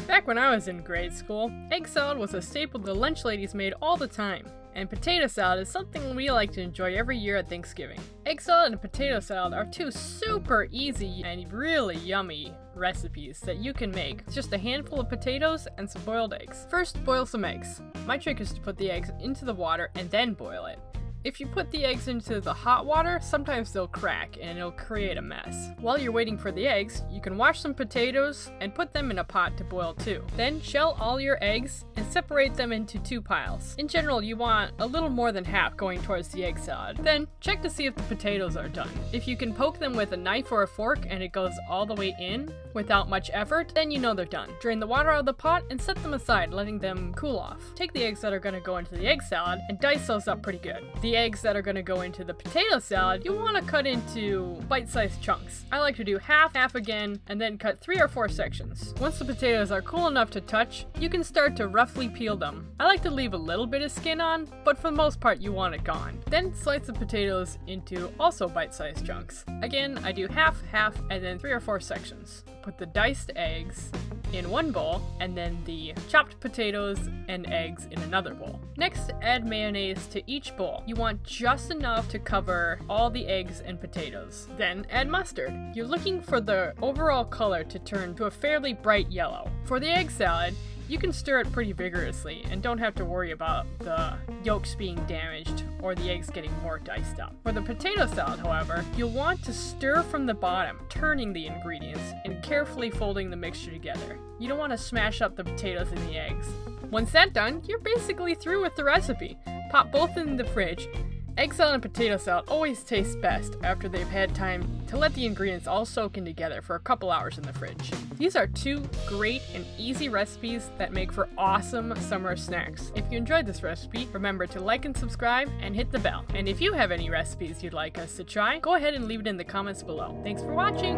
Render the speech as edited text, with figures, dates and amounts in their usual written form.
Back when I was in grade school, egg salad was a staple the lunch ladies made all the time. And potato salad is something we like to enjoy every year at Thanksgiving. Egg salad and potato salad are two super easy and really yummy recipes that you can make. It's just a handful of potatoes and some boiled eggs. First, boil some eggs. My trick is to put the eggs into the water and then boil it. If you put the eggs into the hot water, sometimes they'll crack and it'll create a mess. While you're waiting for the eggs, you can wash some potatoes and put them in a pot to boil too. Then shell all your eggs and separate them into two piles. In general, you want a little more than half going towards the egg salad. Then check to see if the potatoes are done. If you can poke them with a knife or a fork and it goes all the way in without much effort, then you know they're done. Drain the water out of the pot and set them aside, letting them cool off. Take the eggs that are going to go into the egg salad and dice those up pretty good. The eggs that are going to go into the potato salad, you want to cut into bite-sized chunks. I like to do half again, and then cut 3 or 4 sections. Once the potatoes are cool enough to touch, you can start to roughly peel them. I like to leave a little bit of skin on, but for the most part you want it gone. Then slice the potatoes into also bite-sized chunks. Again, I do half, and then 3 or 4 sections. Put the diced eggs in one bowl, and then the chopped potatoes and eggs in another bowl. Next, add mayonnaise to each bowl. You want just enough to cover all the eggs and potatoes. Then add mustard. You're looking for the overall color to turn to a fairly bright yellow. For the egg salad, you can stir it pretty vigorously and don't have to worry about the yolks being damaged or the eggs getting more diced up. For the potato salad, however, you'll want to stir from the bottom, turning the ingredients and carefully folding the mixture together. You don't want to smash up the potatoes and the eggs. Once that's done, you're basically through with the recipe. Pop both in the fridge. Egg salad and potato salad always taste best after they've had time to let the ingredients all soak in together for a couple hours in the fridge. These are 2 great and easy recipes that make for awesome summer snacks. If you enjoyed this recipe, remember to like and subscribe and hit the bell. And if you have any recipes you'd like us to try, go ahead and leave it in the comments below. Thanks for watching!